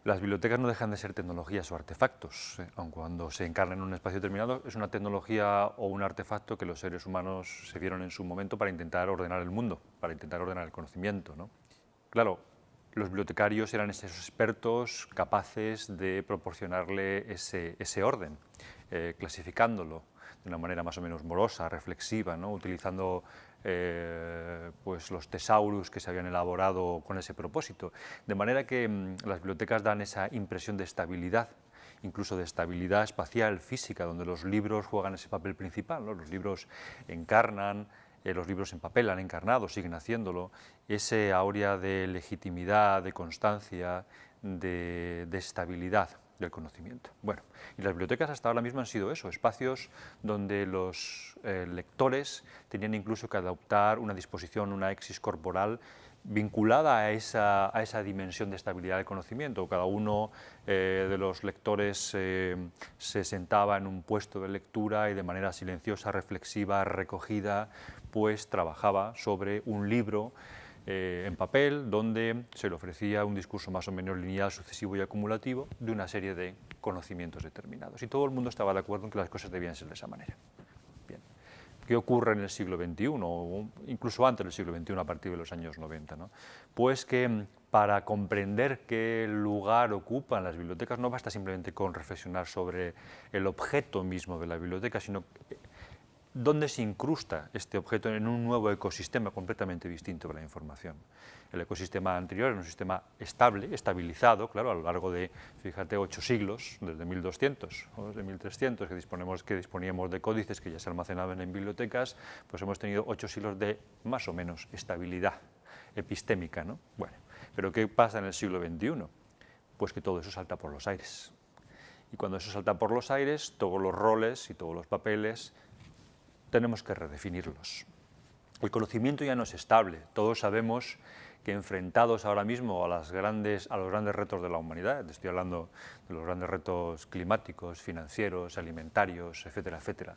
Las bibliotecas no dejan de ser tecnologías o artefactos, aun cuando se encarnan en un espacio determinado, es una tecnología o un artefacto que los seres humanos se dieron en su momento para intentar ordenar el mundo, para intentar ordenar el conocimiento, ¿no? Claro, los bibliotecarios eran esos expertos capaces de proporcionarle ese orden, clasificándolo de una manera más o menos morosa, reflexiva, ¿no? Utilizando pues los tesaurus que se habían elaborado con ese propósito. De manera que las bibliotecas dan esa impresión de estabilidad, incluso de estabilidad espacial, física, donde los libros juegan ese papel principal, ¿no? Los libros encarnan, los libros en papel han encarnado, siguen haciéndolo, ese áurea de legitimidad, de constancia, de estabilidad del conocimiento. Bueno, y las bibliotecas hasta ahora mismo han sido eso, espacios donde los lectores tenían incluso que adoptar una disposición, una exis corporal vinculada a esa dimensión de estabilidad del conocimiento. Cada uno de los lectores se sentaba en un puesto de lectura y de manera silenciosa, reflexiva, recogida, pues trabajaba sobre un libro en papel, donde se le ofrecía un discurso más o menos lineal, sucesivo y acumulativo de una serie de conocimientos determinados. Y todo el mundo estaba de acuerdo en que las cosas debían ser de esa manera. Bien. ¿Qué ocurre en el siglo XXI, o incluso antes del siglo XXI, a partir de los años 90? ¿No? Pues que para comprender qué lugar ocupan las bibliotecas no basta simplemente con reflexionar sobre el objeto mismo de la biblioteca, sino dónde se incrusta este objeto en un nuevo ecosistema completamente distinto de la información. El ecosistema anterior era un sistema estable, estabilizado, claro, a lo largo de, fíjate, 8 siglos, desde 1200 o desde 1300, que disponíamos de códices que ya se almacenaban en bibliotecas, pues hemos tenido 8 siglos de, más o menos, estabilidad epistémica, ¿no? Bueno, pero ¿qué pasa en el siglo XXI? Pues que todo eso salta por los aires. Y cuando eso salta por los aires, todos los roles y todos los papeles tenemos que redefinirlos. El conocimiento ya no es estable. Todos sabemos que enfrentados ahora mismo a los grandes retos de la humanidad, estoy hablando de los grandes retos climáticos, financieros, alimentarios, etcétera, etcétera,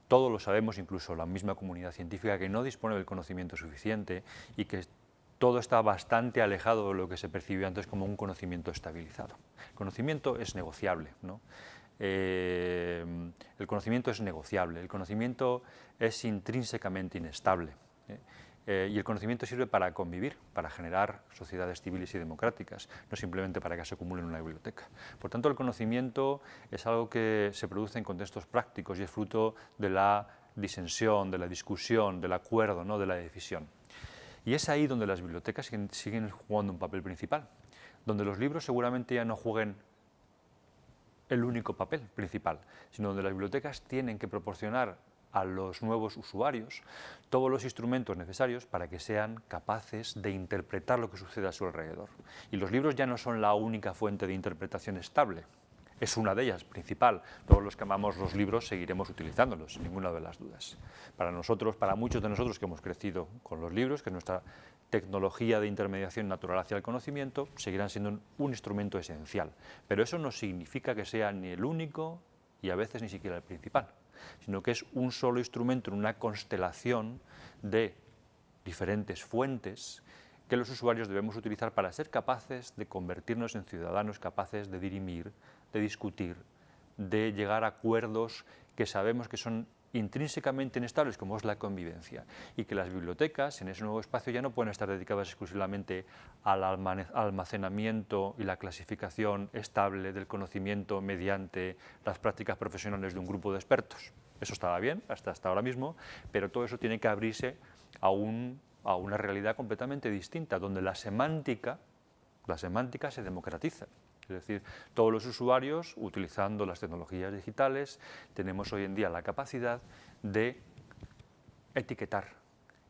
todos lo sabemos, incluso la misma comunidad científica, que no dispone del conocimiento suficiente y que todo está bastante alejado de lo que se percibió antes como un conocimiento estabilizado. El conocimiento es negociable, ¿no? El conocimiento es negociable, el conocimiento es intrínsecamente inestable, y el conocimiento sirve para convivir, para generar sociedades civiles y democráticas, no simplemente para que se acumule en una biblioteca. Por tanto, el conocimiento es algo que se produce en contextos prácticos y es fruto de la disensión, de la discusión, del acuerdo, ¿no? De la decisión. Y es ahí donde las bibliotecas siguen jugando un papel principal, donde los libros seguramente ya no jueguen el único papel principal, sino donde las bibliotecas tienen que proporcionar a los nuevos usuarios todos los instrumentos necesarios para que sean capaces de interpretar lo que sucede a su alrededor. Y los libros ya no son la única fuente de interpretación estable, es una de ellas, principal. Todos los que amamos los libros seguiremos utilizándolos, sin ninguna de las dudas. Para nosotros, para muchos de nosotros que hemos crecido con los libros, que es nuestra tecnología de intermediación natural hacia el conocimiento, seguirán siendo un instrumento esencial. Pero eso no significa que sea ni el único y a veces ni siquiera el principal, sino que es un solo instrumento en una constelación de diferentes fuentes que los usuarios debemos utilizar para ser capaces de convertirnos en ciudadanos capaces de dirimir, de discutir, de llegar a acuerdos que sabemos que son intrínsecamente inestables, como es la convivencia, y que las bibliotecas en ese nuevo espacio ya no pueden estar dedicadas exclusivamente al almacenamiento y la clasificación estable del conocimiento mediante las prácticas profesionales de un grupo de expertos. Eso estaba bien hasta ahora mismo, pero todo eso tiene que abrirse a una realidad completamente distinta, donde la semántica se democratiza. Es decir, todos los usuarios, utilizando las tecnologías digitales, tenemos hoy en día la capacidad de etiquetar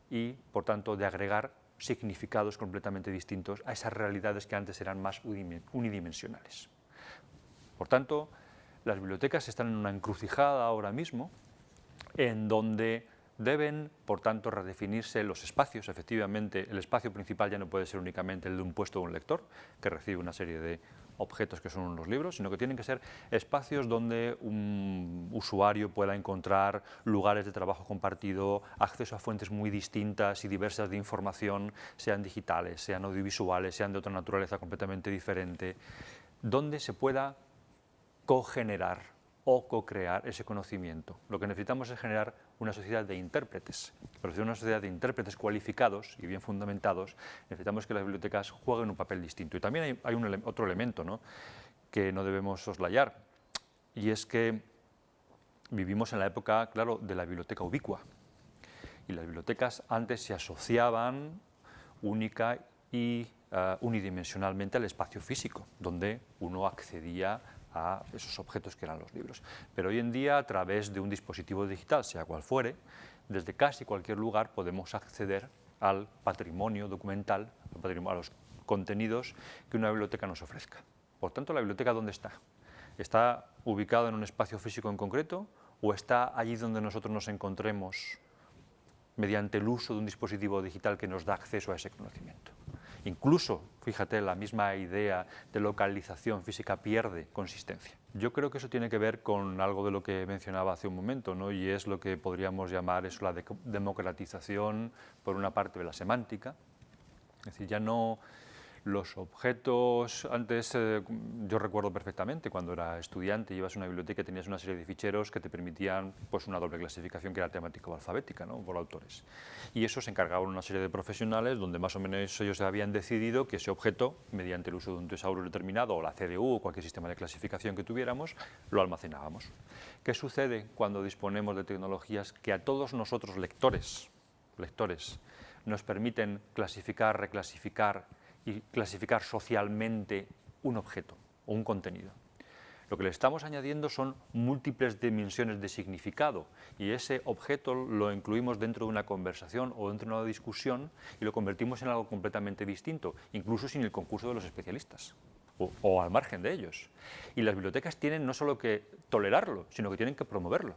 y, por tanto, de agregar significados completamente distintos a esas realidades que antes eran más unidimensionales. Por tanto, las bibliotecas están en una encrucijada ahora mismo, en donde deben, por tanto, redefinirse los espacios. Efectivamente, el espacio principal ya no puede ser únicamente el de un puesto de un lector, que recibe una serie de objetos que son unos libros, sino que tienen que ser espacios donde un usuario pueda encontrar lugares de trabajo compartido, acceso a fuentes muy distintas y diversas de información, sean digitales, sean audiovisuales, sean de otra naturaleza completamente diferente. donde se pueda cogenerar o co-crear ese conocimiento. Lo que necesitamos es generar una sociedad de intérpretes. Para ser una sociedad de intérpretes cualificados y bien fundamentados, necesitamos que las bibliotecas jueguen un papel distinto. Y también hay otro elemento, ¿no?, que no debemos soslayar, y es que vivimos en la época, claro, de la biblioteca ubicua. Y las bibliotecas antes se asociaban única y unidimensionalmente al espacio físico, donde uno accedía a esos objetos que eran los libros. Pero hoy en día, a través de un dispositivo digital, sea cual fuere, desde casi cualquier lugar podemos acceder al patrimonio documental, a los contenidos que una biblioteca nos ofrezca. Por tanto, ¿la biblioteca dónde está? ¿Está ubicada en un espacio físico en concreto o está allí donde nosotros nos encontremos mediante el uso de un dispositivo digital que nos da acceso a ese conocimiento? Incluso, fíjate, la misma idea de localización física pierde consistencia. Yo creo que eso tiene que ver con algo de lo que mencionaba hace un momento, ¿no?, y es lo que podríamos llamar eso, la democratización, por una parte, de la semántica. Es decir, ya no los objetos, antes yo recuerdo perfectamente cuando era estudiante, ibas a una biblioteca y tenías una serie de ficheros que te permitían pues una doble clasificación que era temática o alfabética, ¿no?, por autores. Y eso se encargaban una serie de profesionales donde más o menos ellos habían decidido que ese objeto, mediante el uso de un tesauro determinado o la CDU o cualquier sistema de clasificación que tuviéramos, lo almacenábamos. ¿Qué sucede cuando disponemos de tecnologías que a todos nosotros, lectores, nos permiten clasificar, reclasificar y clasificar socialmente un objeto o un contenido? Lo que le estamos añadiendo son múltiples dimensiones de significado y ese objeto lo incluimos dentro de una conversación o dentro de una discusión y lo convertimos en algo completamente distinto, incluso sin el concurso de los especialistas o al margen de ellos. Y las bibliotecas tienen no solo que tolerarlo, sino que tienen que promoverlo.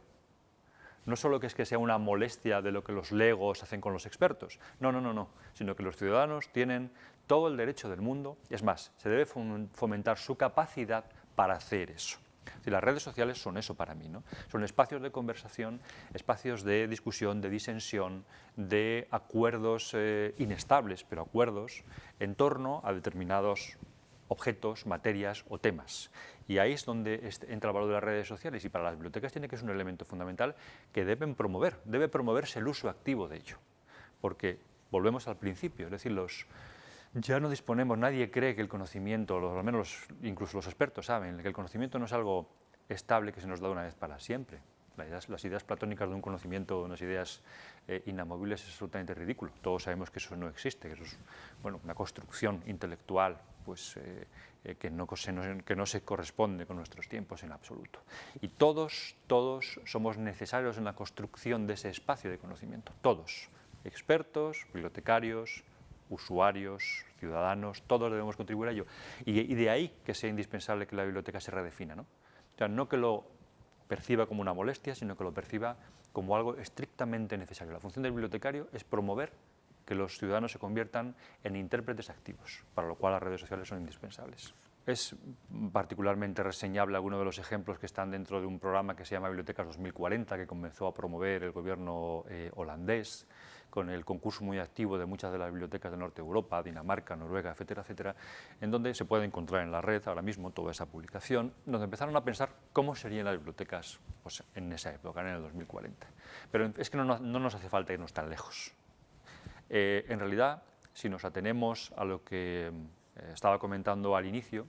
No solo que es que sea una molestia de lo que los legos hacen con los expertos, no, sino que los ciudadanos tienen todo el derecho del mundo, es más, se debe fomentar su capacidad para hacer eso. Si las redes sociales son eso para mí, ¿no? Son espacios de conversación, espacios de discusión, de disensión, de acuerdos inestables, pero acuerdos en torno a determinados objetos, materias o temas. Y ahí es donde entra el valor de las redes sociales y para las bibliotecas tiene que ser un elemento fundamental que deben promover, debe promoverse el uso activo de ello, porque volvemos al principio, es decir, ya no disponemos, nadie cree que el conocimiento, al menos incluso los expertos saben, que el conocimiento no es algo estable que se nos da una vez para siempre. Las ideas platónicas de un conocimiento, unas ideas inamovibles es absolutamente ridículo. Todos sabemos que eso no existe, que eso es una construcción intelectual pues, que no se corresponde con nuestros tiempos en absoluto. Y todos somos necesarios en la construcción de ese espacio de conocimiento, todos, expertos, bibliotecarios, usuarios, ciudadanos, todos debemos contribuir a ello. Y de ahí que sea indispensable que la biblioteca se redefina, ¿no? O sea, no que lo perciba como una molestia, sino que lo perciba como algo estrictamente necesario. La función del bibliotecario es promover que los ciudadanos se conviertan en intérpretes activos, para lo cual las redes sociales son indispensables. Es particularmente reseñable algunos de los ejemplos que están dentro de un programa que se llama Bibliotecas 2040, que comenzó a promover el gobierno holandés, con el concurso muy activo de muchas de las bibliotecas de Norte de Europa, Dinamarca, Noruega, etcétera, etcétera, en donde se puede encontrar en la red ahora mismo toda esa publicación, donde empezaron a pensar cómo serían las bibliotecas pues, en esa época, en el 2040. Pero es que no nos hace falta irnos tan lejos. En realidad, si nos atenemos a lo que estaba comentando al inicio,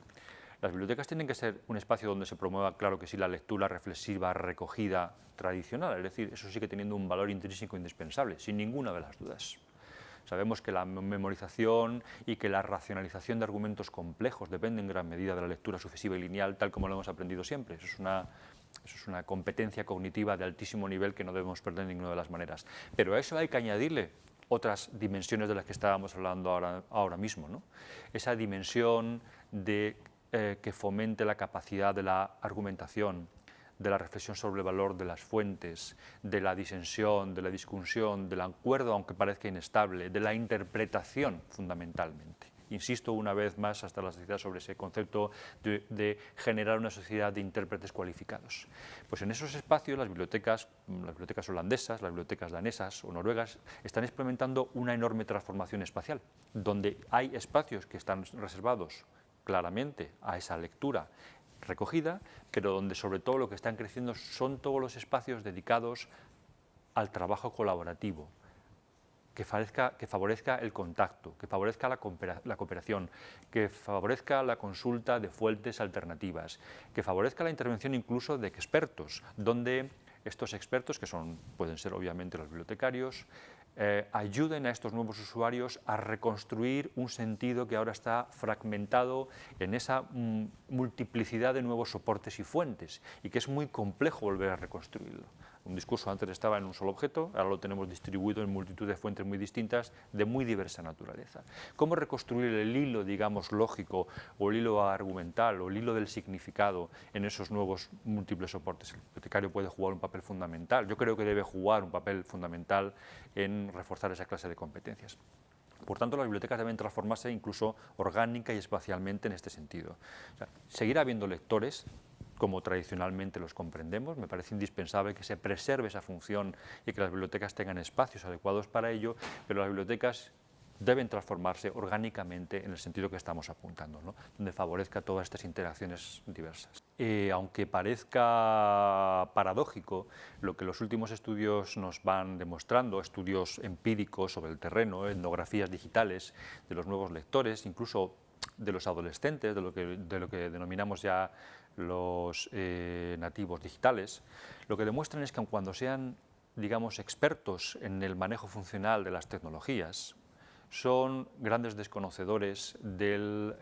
las bibliotecas tienen que ser un espacio donde se promueva, claro que sí, la lectura reflexiva, recogida, tradicional, es decir, eso sigue teniendo un valor intrínseco indispensable, sin ninguna de las dudas. Sabemos que la memorización y que la racionalización de argumentos complejos depende en gran medida de la lectura sucesiva y lineal, tal como lo hemos aprendido siempre. Eso es una competencia cognitiva de altísimo nivel que no debemos perder de ninguna de las maneras. Pero a eso hay que añadirle otras dimensiones de las que estábamos hablando ahora mismo, ¿no? Esa dimensión de que fomente la capacidad de la argumentación, de la reflexión sobre el valor de las fuentes, de la disensión, de la discusión, del acuerdo, aunque parezca inestable, de la interpretación fundamentalmente. Insisto una vez más hasta la saciedad sobre ese concepto de generar una sociedad de intérpretes cualificados. Pues en esos espacios las bibliotecas holandesas, las bibliotecas danesas o noruegas están experimentando una enorme transformación espacial, donde hay espacios que están reservados claramente a esa lectura recogida, pero donde sobre todo lo que están creciendo son todos los espacios dedicados al trabajo colaborativo, que favorezca el contacto, que favorezca la cooperación, que favorezca la consulta de fuentes alternativas, que favorezca la intervención incluso de expertos, donde estos expertos, que pueden ser obviamente los bibliotecarios, ayuden a estos nuevos usuarios a reconstruir un sentido que ahora está fragmentado en esa multiplicidad de nuevos soportes y fuentes, y que es muy complejo volver a reconstruirlo. Un discurso antes estaba en un solo objeto, ahora lo tenemos distribuido en multitud de fuentes muy distintas, de muy diversa naturaleza. ¿Cómo reconstruir el hilo, digamos, lógico, o el hilo argumental, o el hilo del significado en esos nuevos múltiples soportes? El bibliotecario puede jugar un papel fundamental, yo creo que debe jugar un papel fundamental en reforzar esa clase de competencias. Por tanto, las bibliotecas deben transformarse incluso orgánica y espacialmente en este sentido. O sea, seguirá habiendo lectores, como tradicionalmente los comprendemos. Me parece indispensable que se preserve esa función y que las bibliotecas tengan espacios adecuados para ello, pero las bibliotecas deben transformarse orgánicamente en el sentido que estamos apuntando, ¿no? Donde favorezca todas estas interacciones diversas. Aunque parezca paradójico, lo que los últimos estudios nos van demostrando, estudios empíricos sobre el terreno, etnografías digitales de los nuevos lectores, incluso de los adolescentes, de lo que denominamos ya los nativos digitales, lo que demuestran es que cuando sean, digamos, expertos en el manejo funcional de las tecnologías, son grandes desconocedores del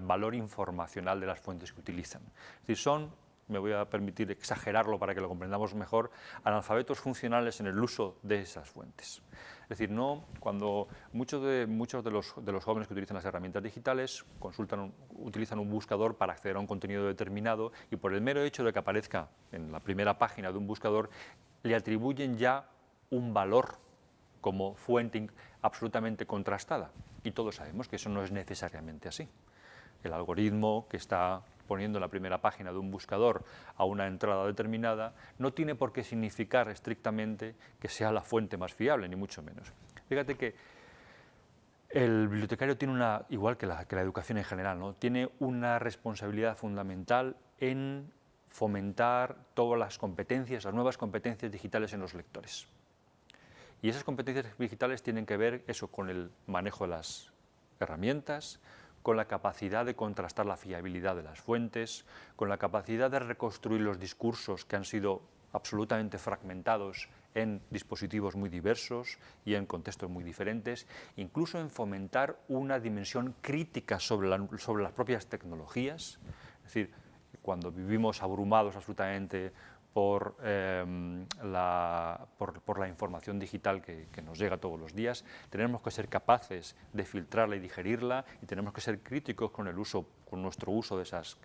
valor informacional de las fuentes que utilizan. Es decir, me voy a permitir exagerarlo para que lo comprendamos mejor, analfabetos funcionales en el uso de esas fuentes. Es decir, cuando muchos de los jóvenes que utilizan las herramientas digitales utilizan un buscador para acceder a un contenido determinado, y por el mero hecho de que aparezca en la primera página de un buscador, le atribuyen ya un valor como fuente absolutamente contrastada, y todos sabemos que eso no es necesariamente así. El algoritmo que está poniendo en la primera página de un buscador a una entrada determinada no tiene por qué significar estrictamente que sea la fuente más fiable, ni mucho menos. Fíjate que el bibliotecario tiene igual que la educación en general, ¿no? Tiene una responsabilidad fundamental en fomentar todas las competencias, las nuevas competencias digitales en los lectores. Y esas competencias digitales tienen que ver con el manejo de las herramientas, con la capacidad de contrastar la fiabilidad de las fuentes, con la capacidad de reconstruir los discursos que han sido absolutamente fragmentados en dispositivos muy diversos y en contextos muy diferentes, incluso en fomentar una dimensión crítica sobre las propias tecnologías. Es decir, cuando vivimos abrumados absolutamente por la información digital que nos llega todos los días, tenemos que ser capaces de filtrarla y digerirla, y tenemos que ser críticos con nuestro uso de esas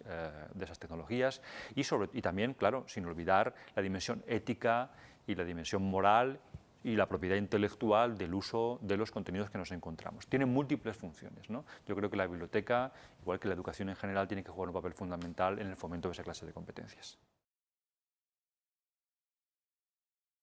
tecnologías, y también, claro, sin olvidar la dimensión ética y la dimensión moral y la propiedad intelectual del uso de los contenidos que nos encontramos. Tiene múltiples funciones, ¿no? Yo creo que la biblioteca, igual que la educación en general, tiene que jugar un papel fundamental en el fomento de esa clase de competencias.